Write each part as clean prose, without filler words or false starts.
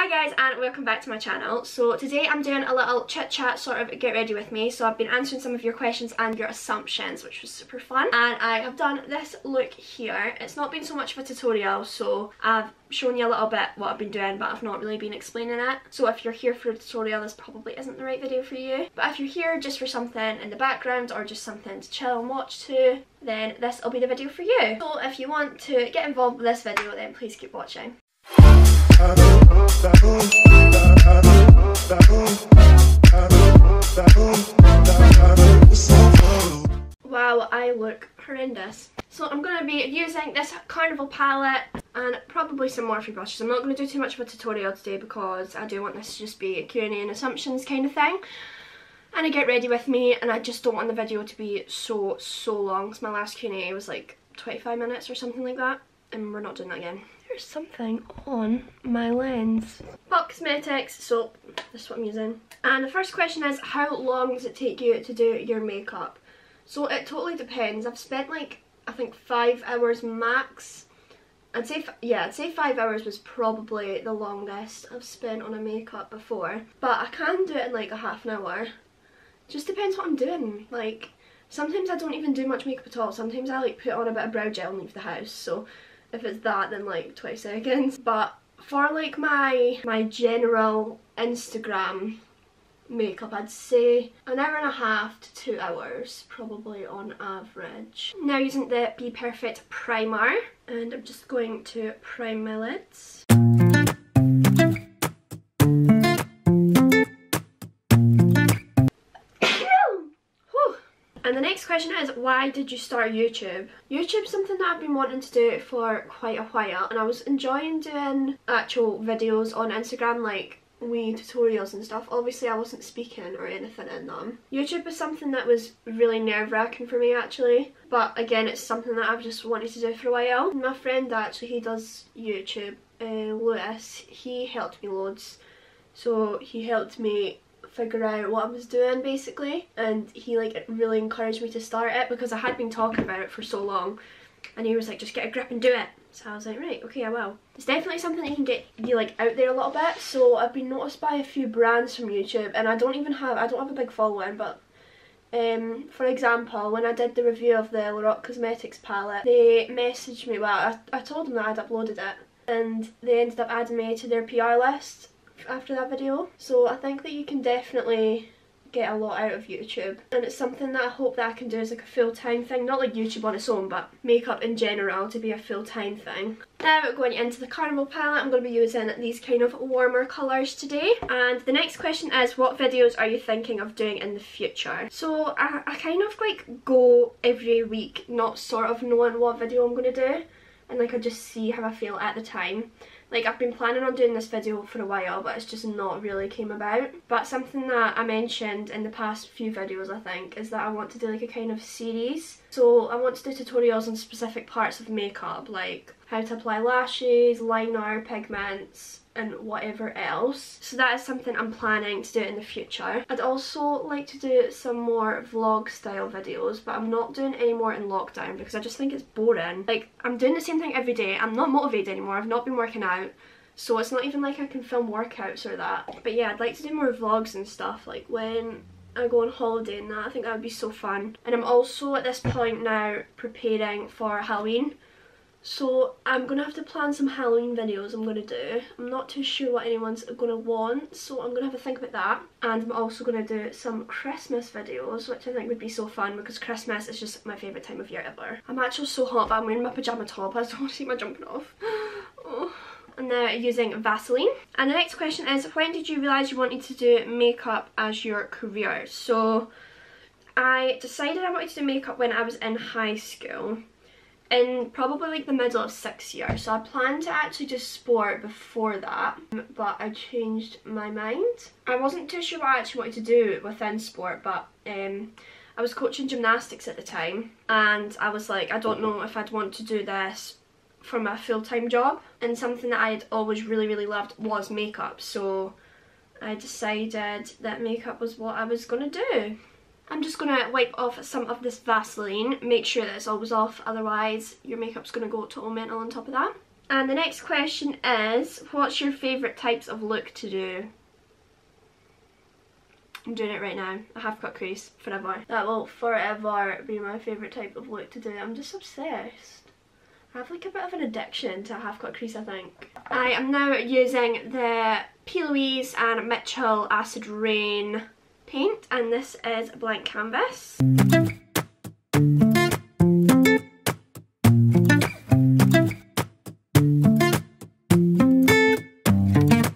Hi guys and welcome back to my channel. So today I'm doing a little chit chat sort of get ready with me. So I've been answering some of your questions and your assumptions, which was super fun. And I have done this look here. It's not been so much of a tutorial, so I've shown you a little bit what I've been doing, but I've not really been explaining it. So if you're here for a tutorial, this probably isn't the right video for you. But if you're here just for something in the background or just something to chill and watch to, then this will be the video for you. So if you want to get involved with this video, then please keep watching. Wow, I look horrendous. So I'm going to be using this carnival palette and probably some Morphe brushes. I'm not going to do too much of a tutorial today because I do want this to just be a Q&A and assumptions kind of thing. And a get ready with me, and I just don't want the video to be so long because my last Q&A was like 25 minutes or something like that, and we're not doing that again. There's something on my lens. Pop Cosmetics soap, this is what I'm using. And the first question is, how long does it take you to do your makeup? So it totally depends. I've spent like, I think 5 hours max. I'd say 5 hours was probably the longest I've spent on a makeup before. But I can do it in like a half an hour. Just depends what I'm doing. Like, sometimes I don't even do much makeup at all. Sometimes I like put on a bit of brow gel and leave the house. So if it's that, then like 20 seconds. But for like my general Instagram makeup, I'd say an hour and a half to 2 hours probably on average. Now using the Be Perfect primer, and I'm just going to prime my lids. And the next question is, why did you start YouTube? YouTube's something that I've been wanting to do for quite a while, and I was enjoying doing actual videos on Instagram, like wee tutorials and stuff. Obviously I wasn't speaking or anything in them. YouTube was something that was really nerve-wracking for me actually, but again it's something that I've just wanted to do for a while. My friend actually, he does YouTube, Lewis, he helped me loads. So he helped me figure out what I was doing basically, and he like really encouraged me to start it because I had been talking about it for so long, and he was like, just get a grip and do it. So I was like, right, okay, I will. It's definitely something that you can get you like out there a little bit. So I've been noticed by a few brands from YouTube, and I don't have a big following, but for example, when I did the review of the Look Cosmetics palette, they messaged me, well I told them that I'd uploaded it, and they ended up adding me to their PR list after that video. So I think that you can definitely get a lot out of YouTube, and it's something that I hope that I can do as like a full-time thing, not like YouTube on its own, but makeup in general to be a full-time thing. Now going into the carnival palette, I'm going to be using these kind of warmer colours today. And the next question is, what videos are you thinking of doing in the future? So I kind of like go every week not sort of knowing what video I'm going to do, and like I just see how I feel at the time. Like, I've been planning on doing this video for a while, but it's just not really came about. But something that I mentioned in the past few videos, I think, is that I want to do like a kind of series. So I want to do tutorials on specific parts of makeup, like how to apply lashes, liner, pigments, and whatever else. So that is something I'm planning to do in the future. I'd also like to do some more vlog style videos, but I'm not doing any more in lockdown because I just think it's boring. Like, I'm doing the same thing every day. I'm not motivated anymore. I've not been working out, so it's not even like I can film workouts or that. But yeah, I'd like to do more vlogs and stuff, like when I go on holiday and that. I think that would be so fun. And I'm also at this point now preparing for Halloween. So I'm going to have to plan some Halloween videos I'm going to do. I'm not too sure what anyone's going to want, so I'm going to have a think about that. And I'm also going to do some Christmas videos, which I think would be so fun because Christmas is just my favourite time of year ever. I'm actually so hot, but I'm wearing my pyjama top. I just don't want to see my jumping off. Oh. And now using Vaseline. And the next question is, when did you realise you wanted to do makeup as your career? So I decided I wanted to do makeup when I was in high school, in probably like the middle of 6th year. So I planned to actually do sport before that, but I changed my mind. I wasn't too sure what I actually wanted to do within sport, but I was coaching gymnastics at the time, and I was like, I don't know if I'd want to do this for my full-time job. And something that I had always really loved was makeup, so I decided that makeup was what I was gonna do. I'm just going to wipe off some of this Vaseline, make sure that it's always off, otherwise your makeup's going to go total mental on top of that. And the next question is, what's your favourite types of look to do? I'm doing it right now. A half cut crease forever. That will forever be my favourite type of look to do. I'm just obsessed. I have like a bit of an addiction to a half cut crease, I think. I am now using the P. Louise and Mitchell Acid Rain paint, and this is blank canvas.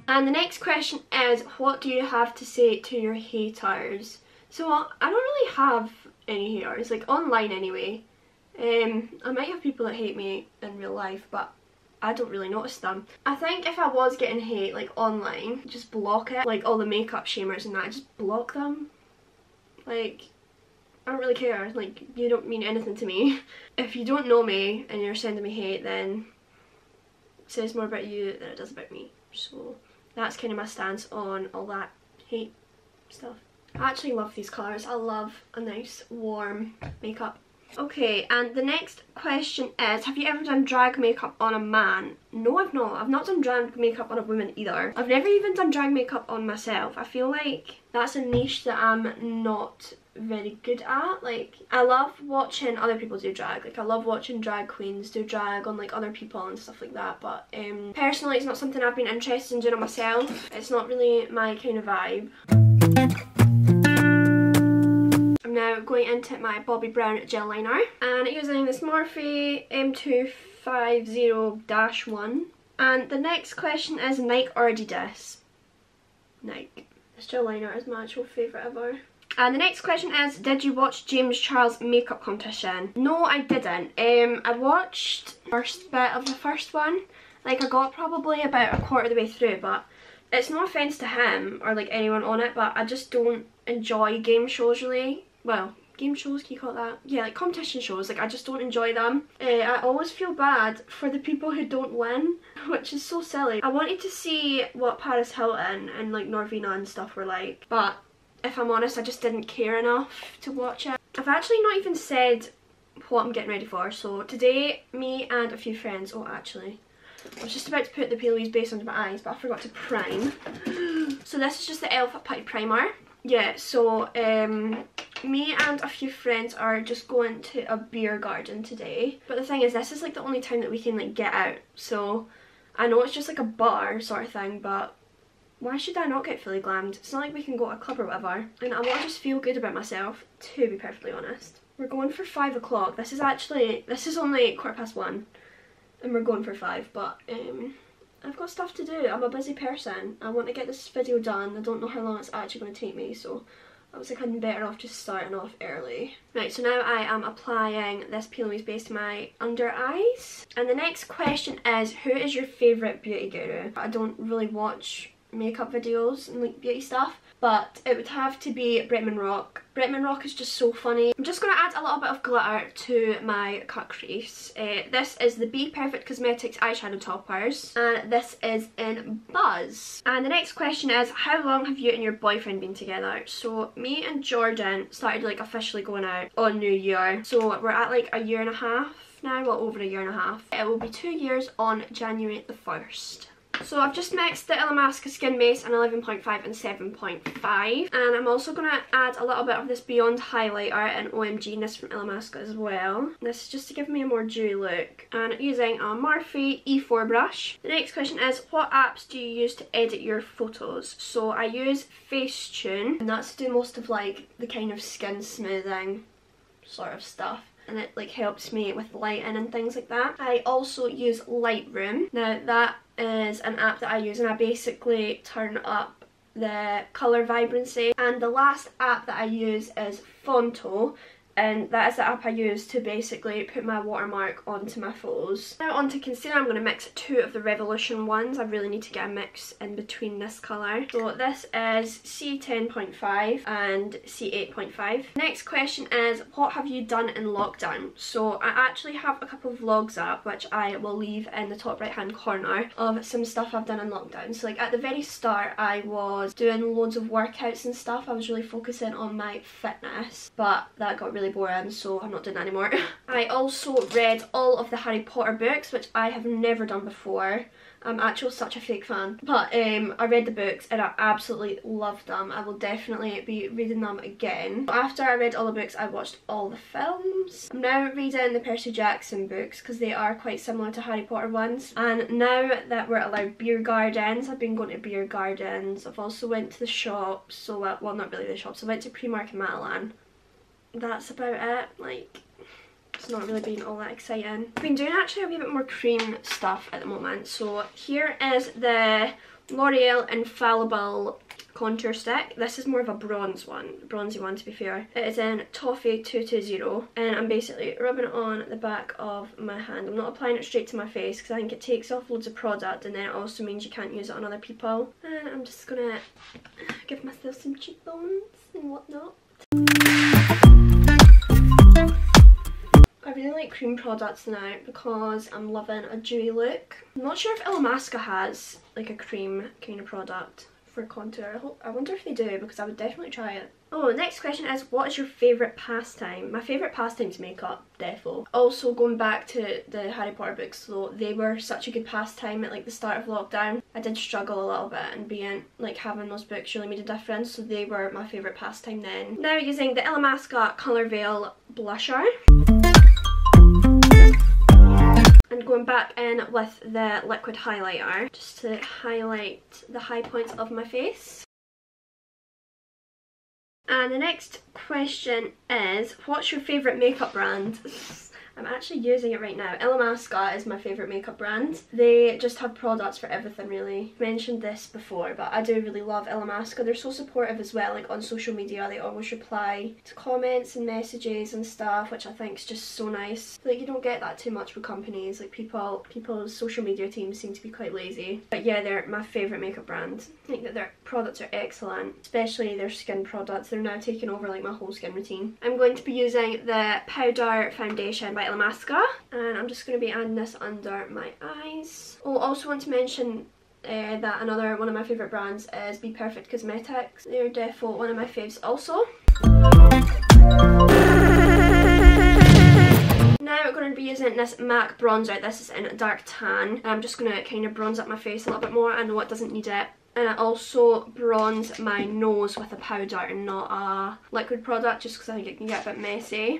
And the next question is, what do you have to say to your haters? So I don't really have any haters, like online anyway. I might have people that hate me in real life, but I don't really notice them. I think if I was getting hate like online, just block it. Like all the makeup shamers and that, just block them. Like, I don't really care. Like, you don't mean anything to me. If you don't know me and you're sending me hate, then it says more about you than it does about me. So that's kind of my stance on all that hate stuff. I actually love these colours. I love a nice warm makeup. Okay, and the next question is, have you ever done drag makeup on a man? No, I've not. I've not done drag makeup on a woman either. I've never even done drag makeup on myself. I feel like that's a niche that I'm not very good at. Like, I love watching other people do drag. Like, I love watching drag queens do drag on like other people and stuff like that, but personally it's not something I've been interested in doing on myself. It's not really my kind of vibe. I'm now going into my Bobbi Brown gel liner and using this Morphe M250-1. And the next question is, Nike or Adidas? Nike. This gel liner is my actual favourite ever. And the next question is, did you watch James Charles' makeup competition? No, I didn't. I watched the first bit of the first one. Like, I got probably about a quarter of the way through, but it's no offence to him or like anyone on it, but I just don't enjoy game shows really. Well, game shows, can you call it that? Yeah, like competition shows, like I just don't enjoy them. I always feel bad for the people who don't win, which is so silly. I wanted to see what Paris Hilton and like Norvina and stuff were like, but if I'm honest, I just didn't care enough to watch it. I've actually not even said what I'm getting ready for. So today, me and a few friends, oh actually, I was just about to put the P. Louise base under my eyes, but I forgot to prime. So this is just the e.l.f. Putty Primer. Yeah, so me and a few friends are just going to a beer garden today. But the thing is, this is like the only time that we can like get out. So I know it's just like a bar sort of thing, but why should I not get fully glammed? It's not like we can go to a club or whatever. And I want to just feel good about myself, to be perfectly honest. We're going for 5 o'clock. This is only 1:15. And we're going for 5, but I've got stuff to do. I'm a busy person. I want to get this video done. I don't know how long it's actually going to take me, so I was like, I'm better off just starting off early. Right, so now I am applying this P. Louise base to my under eyes. And the next question is, who is your favourite beauty guru? I don't really watch makeup videos and like beauty stuff, but it would have to be Bretman Rock. Bretman Rock is just so funny. I'm just going to add a little bit of glitter to my cut crease. This is the Be Perfect Cosmetics eyeshadow toppers, and this is in Buzz. And the next question is, how long have you and your boyfriend been together? So me and Jordan started like officially going out on New Year, so we're at like a year and a half now, well over a year and a half. It will be 2 years on January the 1st. So I've just mixed the Illamasqua Skin Base in 11.5 and 7.5, and I'm also going to add a little bit of this Beyond highlighter and OMG-ness from Illamasqua as well. This is just to give me a more dewy look, and using a Morphe E4 brush. The next question is, what apps do you use to edit your photos? So I use Facetune, and that's to do most of like the kind of skin smoothing sort of stuff, and it like helps me with lighting and things like that. I also use Lightroom. Now that is an app that I use, and I basically turn up the colour vibrancy. And the last app that I use is Fonto, and that is the app I use to basically put my watermark onto my photos. Now onto concealer, I'm going to mix 2 of the Revolution ones. I really need to get a mix in between this colour. So this is C10.5 and C8.5. Next question is, what have you done in lockdown? So I actually have a couple of vlogs up, which I will leave in the top right hand corner, of some stuff I've done in lockdown. So like at the very start, I was doing loads of workouts and stuff. I was really focusing on my fitness, but that got really really boring, so I'm not doing that anymore. I also read all of the Harry Potter books, which I have never done before. I'm actually such a fake fan, but I read the books and I absolutely loved them. I will definitely be reading them again. After I read all the books, I watched all the films. I'm now reading the Percy Jackson books because they are quite similar to Harry Potter ones. And now that we're allowed beer gardens, I've been going to beer gardens. I've also went to the shops, so well, not really the shops. I went to Primark in Matalan. That's about it. Like, it's not really been all that exciting. I've been doing actually a wee bit more cream stuff at the moment. So here is the L'Oreal Infallible contour stick. This is more of a bronzy one to be fair. It is in Toffee 220 and I'm basically rubbing it on the back of my hand. I'm not applying it straight to my face because I think it takes off loads of product and then it also means you can't use it on other people. And I'm just gonna give myself some cheekbones and whatnot. I really like cream products now because I'm loving a dewy look. I'm not sure if Illamasqua has like a cream kind of product for contour. I wonder if they do because I would definitely try it. Oh, next question is, what is your favourite pastime? My favourite pastime is makeup, defo. Also, going back to the Harry Potter books, though, they were such a good pastime at like the start of lockdown. I did struggle a little bit and being like having those books really made a difference, so they were my favourite pastime then. Now using the Illamasqua Colour Veil blusher. And going back in with the liquid highlighter just to highlight the high points of my face. And the next question is, what's your favourite makeup brand? I'm actually using it right now. Illamasqua is my favourite makeup brand. They just have products for everything really. I've mentioned this before, but I do really love Illamasqua. They're so supportive as well, like on social media. They always reply to comments and messages and stuff, which I think is just so nice. Like, you don't get that too much with companies. Like people's social media teams seem to be quite lazy. But yeah, they're my favourite makeup brand. I think that their products are excellent, especially their skin products. They're now taking over like my whole skin routine. I'm going to be using the powder foundation by Illamasqua, and I'm just going to be adding this under my eyes. Oh, also want to mention that another one of my favourite brands is Be Perfect Cosmetics. They're defo one of my faves also. Now we're going to be using this MAC bronzer. This is in dark tan, and I'm just going to kind of bronze up my face a little bit more. I know it doesn't need it. And I also bronze my nose with a powder and not a liquid product, just because I think it can get a bit messy.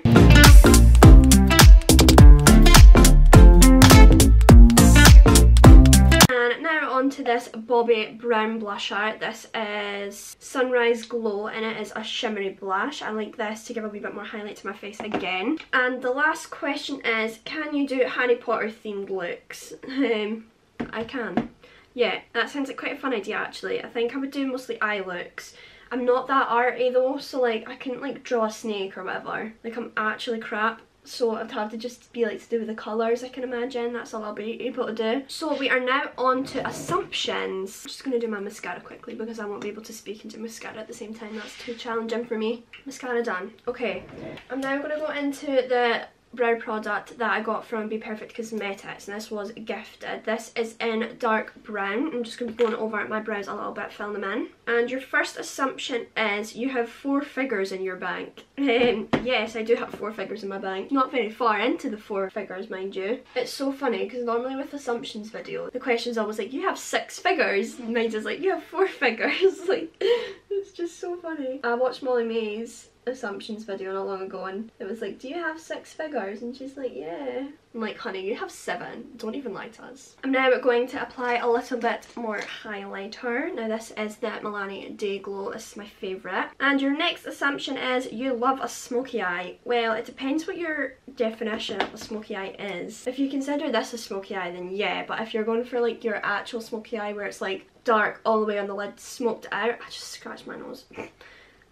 And now onto this Bobbi Brown blusher. This is Sunrise Glow and it is a shimmery blush. I like this to give a wee bit more highlight to my face again. And the last question is, can you do Harry Potter themed looks? I can. Yeah, that sounds like quite a fun idea actually. I think I would do mostly eye looks. I'm not that arty though, so like I couldn't like draw a snake or whatever. Like I'm actually crap. So I'd have to just be like to do with the colours, I can imagine. That's all I'll be able to do. So we are now on to assumptions. I'm just going to do my mascara quickly because I won't be able to speak and do mascara at the same time. That's too challenging for me. Mascara done. Okay, I'm now going to go into the brow product that I got from Be Perfect Cosmetics, and this was gifted. This is in dark brown. I'm just going to be going over my brows a little bit, filling them in. And your first assumption is you have 4 figures in your bank. Yes, I do have 4 figures in my bank. Not very far into the 4 figures, mind you. It's so funny because normally with assumptions video, the question's always like, you have 6 figures. Mine is like, you have 4 figures. Like, it's just so funny. I watched Molly May's assumptions video not long ago and it was like, do you have 6 figures? And she's like, yeah. I'm like, honey, you have 7. Don't even lie to us. I'm now going to apply a little bit more highlighter. Now this is the Milani Day Glow. This is my favourite. And your next assumption is you love a smoky eye. Well, it depends what your definition of a smoky eye is. If you consider this a smoky eye, then yeah, but if you're going for like your actual smoky eye where it's like dark all the way on the lid, smoked out, I just scratched my nose.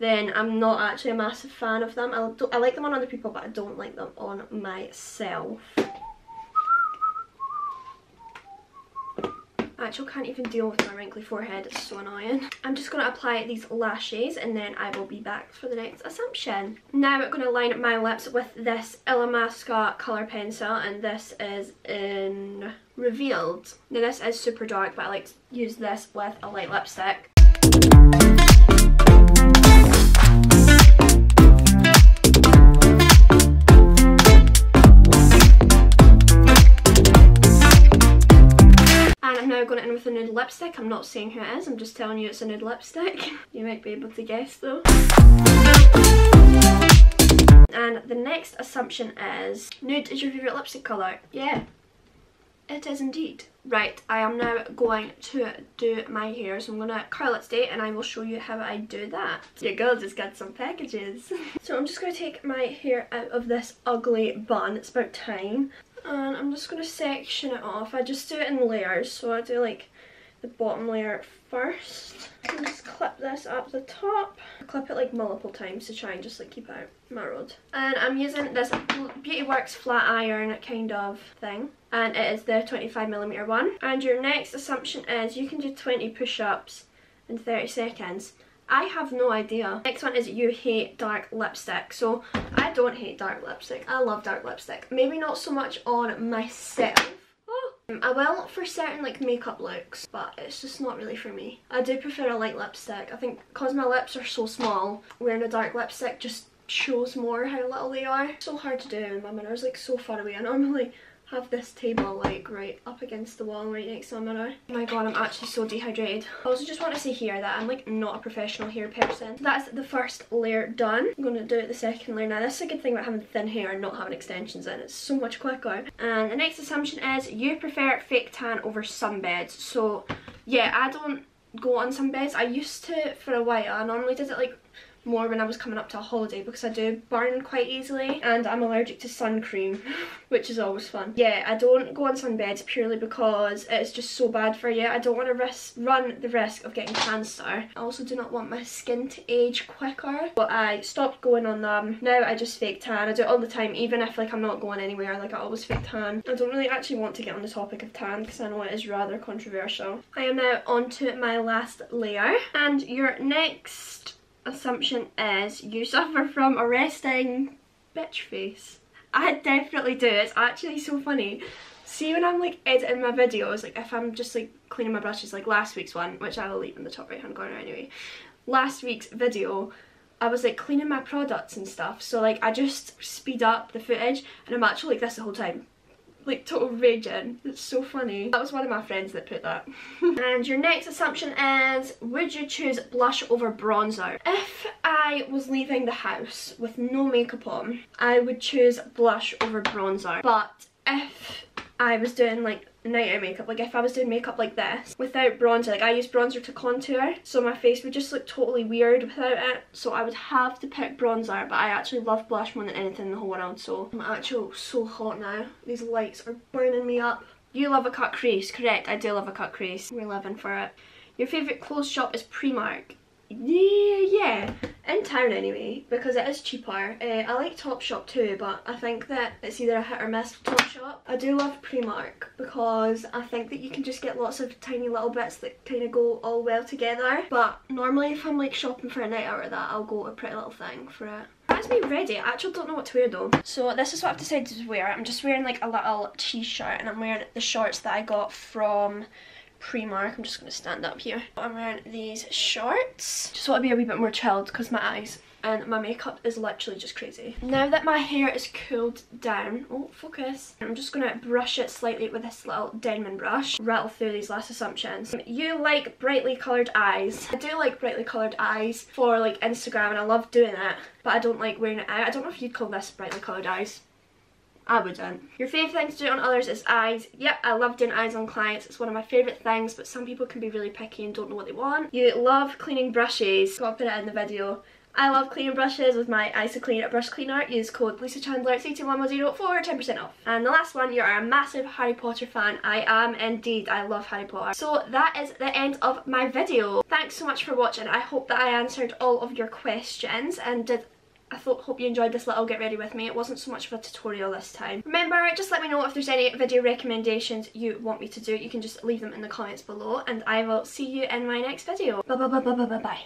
Then I'm not actually a massive fan of them. I like them on other people, but I don't like them on myself. I actually can't even deal with my wrinkly forehead, it's so annoying. I'm just going to apply these lashes and then I will be back for the next assumption. Now I'm going to line my lips with this Illamasqua colour pencil, and this is in Revealed. Now this is super dark, but I like to use this with a light lipstick. going in with a nude lipstick. I'm not saying who it is, I'm just telling you it's a nude lipstick. You might be able to guess though. And the next assumption is, nude is your favourite lipstick colour? Yeah, it is indeed. Right, I am now going to do my hair, so I'm going to curl it today and I will show you how I do that. Your girl just got some packages. So I'm just going to take my hair out of this ugly bun, it's about time. And I'm just going to section it off. I just do it in layers, so I do like the bottom layer first. And just clip this up the top. I clip it like multiple times to try and just like keep out my rod. And I'm using this Beauty Works flat iron kind of thing. And it is the 25mm one. And your next assumption is you can do 20 push-ups in 30 seconds. I have no idea. Next one is you hate dark lipstick. So I don't hate dark lipstick. I love dark lipstick. Maybe not so much on myself. I will for certain like makeup looks, but it's just not really for me. I do prefer a light lipstick. I think because my lips are so small, wearing a dark lipstick just shows more how little they are. So hard to do and my mirror's like so far away. I normally have this table like right up against the wall right next to my mirror. Oh my god, I'm actually so dehydrated. I also just want to say here that I'm like not a professional hair person. That's the first layer done. I'm going to do the second layer now. This is a good thing about having thin hair and not having extensions in. It's so much quicker. And the next assumption is you prefer fake tan over sunbeds. So yeah, I don't go on sunbeds. I used to for a while. I normally did it like more when I was coming up to a holiday because I do burn quite easily and I'm allergic to sun cream, which is always fun. Yeah, I don't go on sunbeds purely because it's just so bad for you. I don't want to run the risk of getting cancer. I also do not want my skin to age quicker, but I stopped going on them. Now I just fake tan. I do it all the time, even if like I'm not going anywhere, like I always fake tan. I don't really actually want to get on the topic of tan because I know it is rather controversial. I am now on to my last layer, and your next assumption is you suffer from a resting bitch face. I definitely do. It's actually so funny. See when I'm like editing my videos, like if I'm just like cleaning my brushes, like last week's one, which I will leave in the top right hand corner anyway. Last week's video, I was like cleaning my products and stuff, so like I just speed up the footage and I'm actually like this the whole time. Like total raging. It's so funny. That was one of my friends that put that. And your next assumption is, would you choose blush over bronzer? If I was leaving the house with no makeup on, I would choose blush over bronzer. But if I was doing like night out makeup, like if I was doing makeup like this without bronzer, like I use bronzer to contour, so my face would just look totally weird without it, so I would have to pick bronzer. But I actually love blush more than anything in the whole world, so I'm actually so hot now. These lights are burning me up. You love a cut crease, correct? I do love a cut crease. We're living for it. Your favourite clothes shop is Primark. Yeah, in town anyway, because it is cheaper. I like Topshop too, but I think that it's either a hit or miss with Topshop. I do love Primark because I think that you can just get lots of tiny little bits that kind of go all well together. But normally if I'm like shopping for a night out or that, I'll go to Pretty Little Thing for it. That's me ready. I actually don't know what to wear though. So this is what I've decided to wear. I'm just wearing like a little t-shirt and I'm wearing the shorts that I got from Primark. I'm just going to stand up here. I'm wearing these shorts. Just want to be a wee bit more chilled because my eyes and my makeup is literally just crazy. Now that my hair is cooled down, oh focus, I'm just going to brush it slightly with this little Denman brush, rattle through these last assumptions. You like brightly coloured eyes. I do like brightly coloured eyes for like Instagram and I love doing it, but I don't like wearing it out. I don't know if you'd call this brightly coloured eyes. I wouldn't. Your favourite thing to do on others is eyes. Yep, I love doing eyes on clients. It's one of my favourite things, but some people can be really picky and don't know what they want. You love cleaning brushes. I'll put it in the video. I love cleaning brushes with my IsoClean brush cleaner. Use code LisaChandler32110 for 10% off. And the last one, you're a massive Harry Potter fan. I am indeed. I love Harry Potter. So that is the end of my video. Thanks so much for watching. I hope that I answered all of your questions and hope you enjoyed this little get ready with me. It wasn't so much of a tutorial this time. Remember, just let me know if there's any video recommendations you want me to do. You can just leave them in the comments below and I will see you in my next video. Bye bye bye bye bye bye bye.